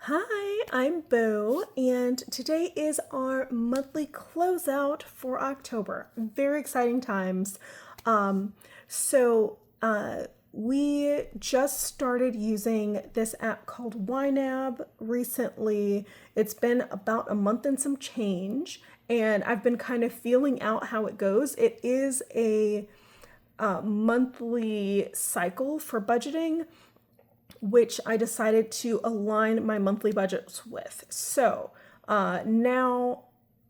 Hi, I'm Boo, and today is our monthly closeout for October. Very exciting times. We just started using this app called YNAB recently. It's been about a month and some change, and I've been kind of feeling out how it goes. It is a monthly cycle for budgeting, which I decided to align my monthly budgets with. So now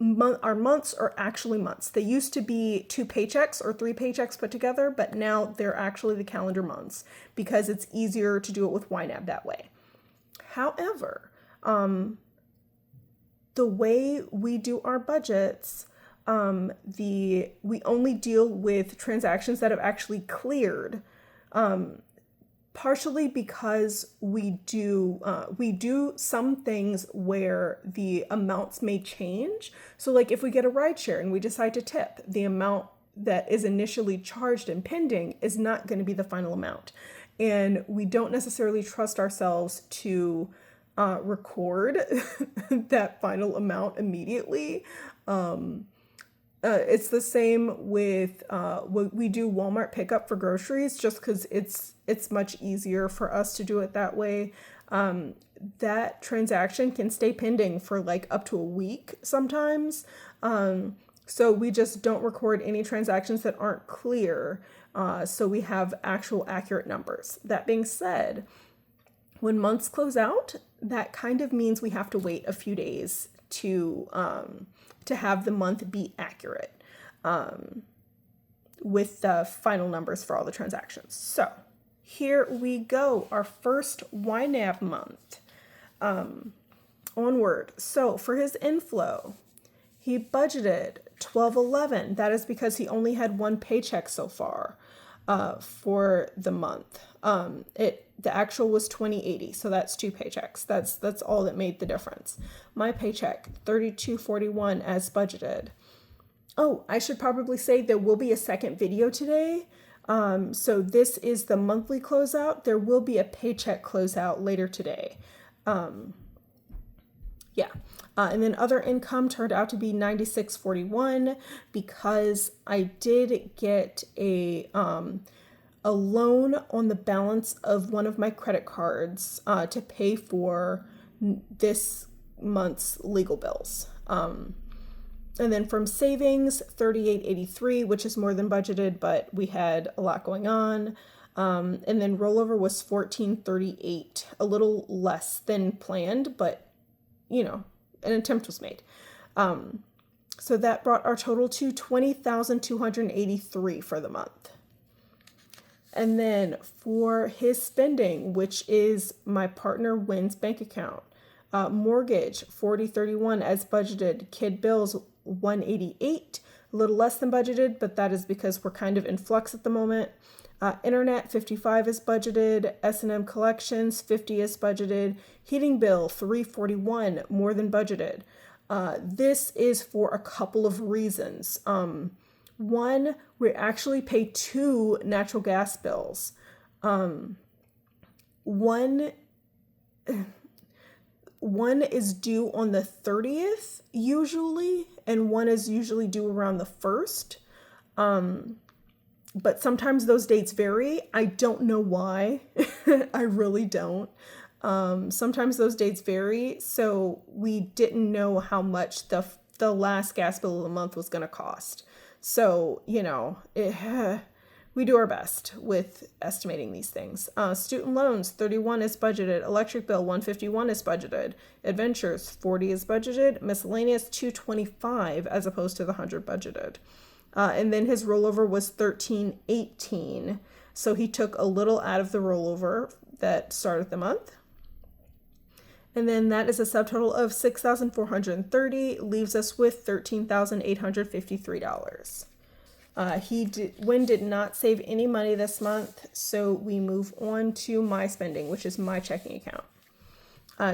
our months are actually months. They used to be 2 paychecks or 3 paychecks put together, but now they're actually the calendar months because it's easier to do it with YNAB that way. However, the way we do our budgets, we only deal with transactions that have actually cleared. Partially because we do some things where the amounts may change. So like if we get a ride share and we decide to tip, the amount that is initially charged and pending is not going to be the final amount. And we don't necessarily trust ourselves to record that final amount immediately. It's the same with we do Walmart pickup for groceries just because it's much easier for us to do it that way. That transaction can stay pending for like up to a week sometimes. So we just don't record any transactions that aren't clear. So we have actual accurate numbers. That being said, when months close out, that kind of means we have to wait a few days to have the month be accurate with the final numbers for all the transactions. So here we go, our first YNAB month onward. So for his inflow, he budgeted $12.11. That is because he only had one paycheck so far for the month. The actual was $20.80, so that's 2 paychecks. That's all that made the difference. My paycheck, $32.41 as budgeted. Oh, I should probably say there will be a second video today. So this is the monthly closeout. There will be a paycheck closeout later today. And then other income turned out to be $96.41 because I did get a loan on the balance of one of my credit cards to pay for this month's legal bills. And then from savings, $38.83, which is more than budgeted, but we had a lot going on. And then rollover was $14.38, a little less than planned, but an attempt was made. So that brought our total to $20,283 for the month. And then for his spending, which is my partner Wynn's bank account, mortgage $40.31 as budgeted, kid bills $188, a little less than budgeted, but that is because we're kind of in flux at the moment. Internet $55 is budgeted, S&M collections $50 is budgeted, heating bill $341 more than budgeted. This is for a couple of reasons. One, we actually pay 2 natural gas bills. One is due on the 30th usually, and one is usually due around the 1st. But sometimes those dates vary. I don't know why. I really don't. Sometimes those dates vary, so we didn't know how much the last gas bill of the month was going to cost. So, we do our best with estimating these things. Student loans, $31 is budgeted. Electric bill, $151 is budgeted. Adventures, $40 is budgeted. Miscellaneous, $225 as opposed to the $100 budgeted. And then his rollover was $13.18. So he took a little out of the rollover that started the month. And then that is a subtotal of $6,430, leaves us with $13,853. Wynn did not save any money this month, so we move on to my spending, which is my checking account.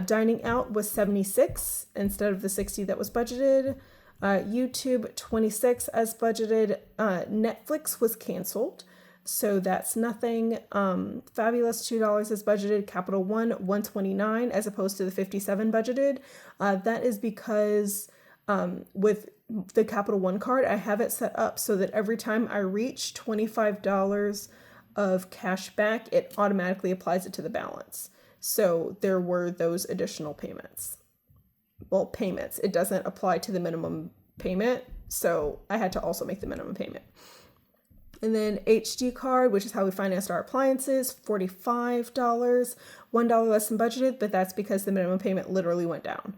Dining out was $76 instead of the $60 that was budgeted. YouTube $26 as budgeted. Netflix was canceled, So that's nothing. Fabulous $2 is budgeted. Capital One, $129 as opposed to the $57 budgeted. That is because with the Capital One card, I have it set up so that every time I reach $25 of cash back, it automatically applies it to the balance. So there were those additional payments. Well, payments. It doesn't apply to the minimum payment, so I had to also make the minimum payment. And then HD card, which is how we financed our appliances, $45, $1 less than budgeted, but that's because the minimum payment literally went down.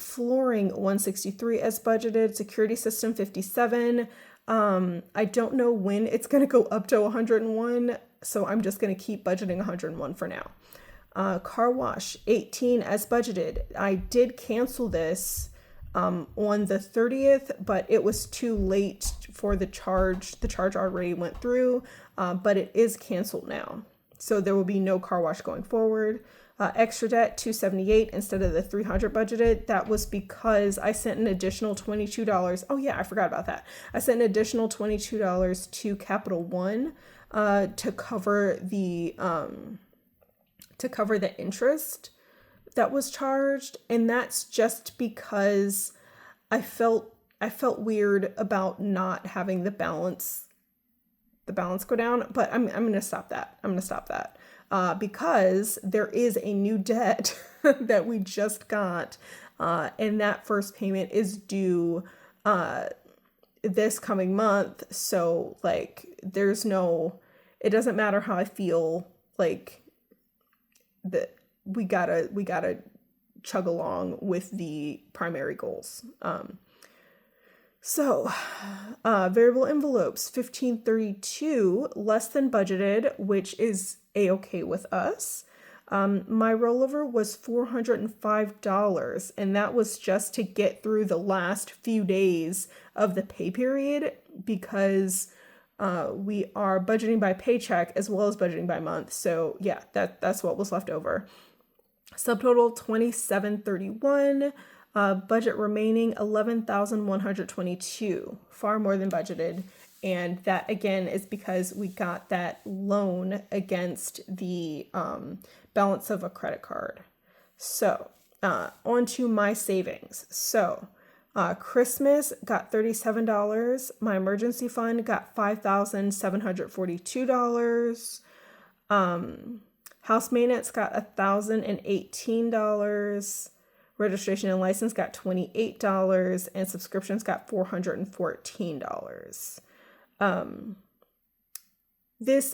Flooring, $163 as budgeted. Security system, $57. I don't know when it's going to go up to $101, so I'm just going to keep budgeting $101 for now. Car wash, $18 as budgeted. I did cancel this on the 30th, but it was too late for the charge. The charge already went through, but it is canceled now. So there will be no car wash going forward. Extra debt, $278 instead of the $300 budgeted. That was because I sent an additional $22. Oh yeah, I forgot about that. I sent an additional $22 to Capital One to cover the interest that was charged, and that's just because I felt weird about not having the balance go down, but I'm going to stop that. Because there is a new debt that we just got, and that first payment is due this coming month. So like it doesn't matter how I feel, like that we gotta chug along with the primary goals. So variable envelopes, $1,532 less than budgeted, which is a-okay with us. My rollover was $405, and that was just to get through the last few days of the pay period, because we are budgeting by paycheck as well as budgeting by month. So yeah, that's what was left over. Subtotal $2,731. Budget remaining $11,122, far more than budgeted. And that again is because we got that loan against the balance of a credit card. So on to my savings. So Christmas got $37. My emergency fund got $5,742. House maintenance got $1,018. Registration and license got $28, and subscriptions got $414.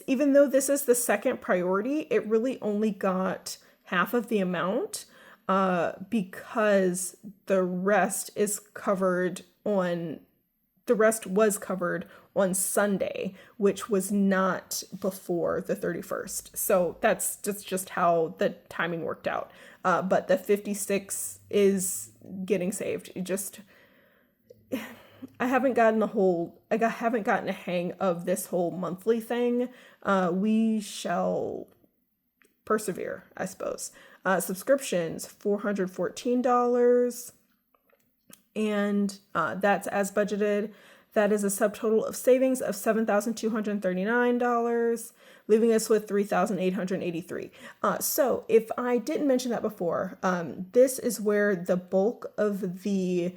Even though this is the second priority, it really only got half of the amount, because the rest was covered on Sunday, which was not before the 31st. So that's just how the timing worked out. But the 56 is getting saved. I haven't gotten a hang of this whole monthly thing. We shall persevere, I suppose. Subscriptions, $414. And that's as budgeted. That is a subtotal of savings of $7,239, leaving us with $3,883. So if I didn't mention that before, this is where the bulk of the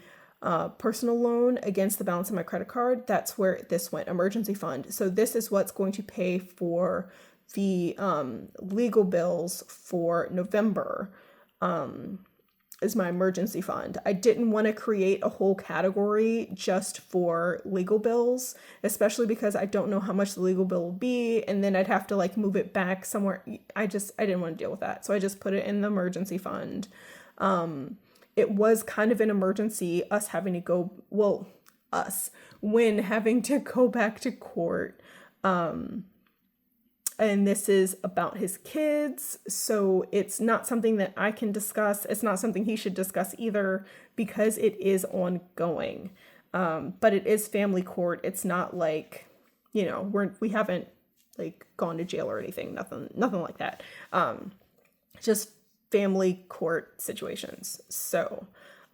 personal loan against the balance of my credit card, that's where this went, emergency fund. So this is what's going to pay for the legal bills for November. Is my emergency fund. I didn't want to create a whole category just for legal bills, especially because I don't know how much the legal bill will be, and then I'd have to like move it back somewhere. I didn't want to deal with that. So I just put it in the emergency fund. It was kind of an emergency, when having to go back to court. And this is about his kids, so it's not something that I can discuss. It's not something he should discuss either, because it is ongoing. But it is family court. It's not like, we haven't like gone to jail or anything. Nothing like that. Just family court situations. So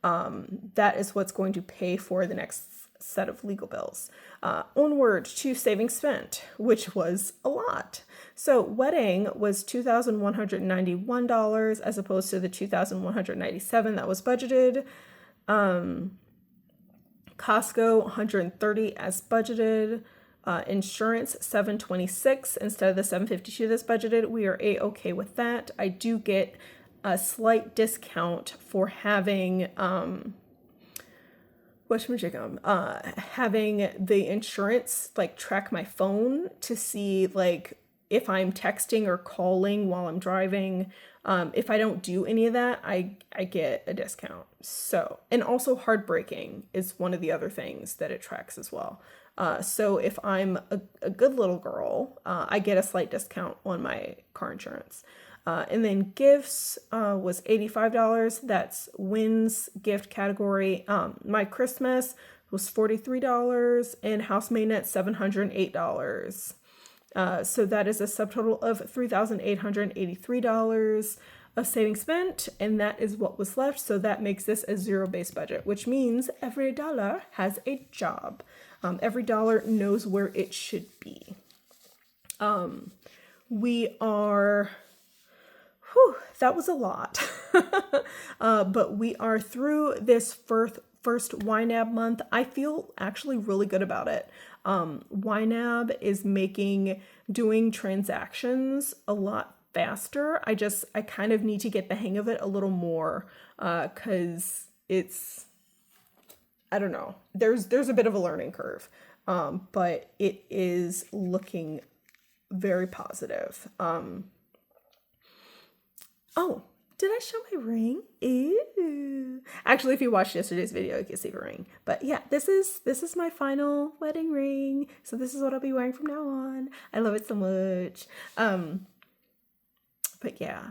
that is what's going to pay for the next set of legal bills. Onward to savings spent, which was a lot. So wedding was $2,191 as opposed to the $2,197 that was budgeted. Costco, $130 as budgeted. Insurance, $726 instead of the $752 that's budgeted. We are a-okay with that. I do get a slight discount for having having the insurance like track my phone to see like if I'm texting or calling while I'm driving. If I don't do any of that, I get a discount. So, and also heartbreaking is one of the other things that it tracks as well. So if I'm a good little girl, I get a slight discount on my car insurance. And then gifts was $85. That's Wynn's gift category. My Christmas was $43 and house maintenance $708. So that is a subtotal of $3,883 of savings spent, and that is what was left. So that makes this a zero-based budget, which means every dollar has a job. Every dollar knows where it should be. That was a lot. But we are through this first YNAB month. I feel actually really good about it. YNAB is doing transactions a lot faster. I kind of need to get the hang of it a little more, cause I don't know. There's a bit of a learning curve, but it is looking very positive. Oh, did I show my ring? Ew. Actually, if you watched yesterday's video, you can see the ring. But yeah, this is my final wedding ring. So this is what I'll be wearing from now on. I love it so much. But yeah,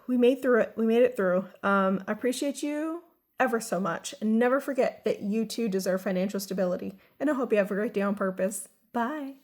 we made it through. I appreciate you ever so much. And never forget that you too deserve financial stability. And I hope you have a great day on purpose. Bye.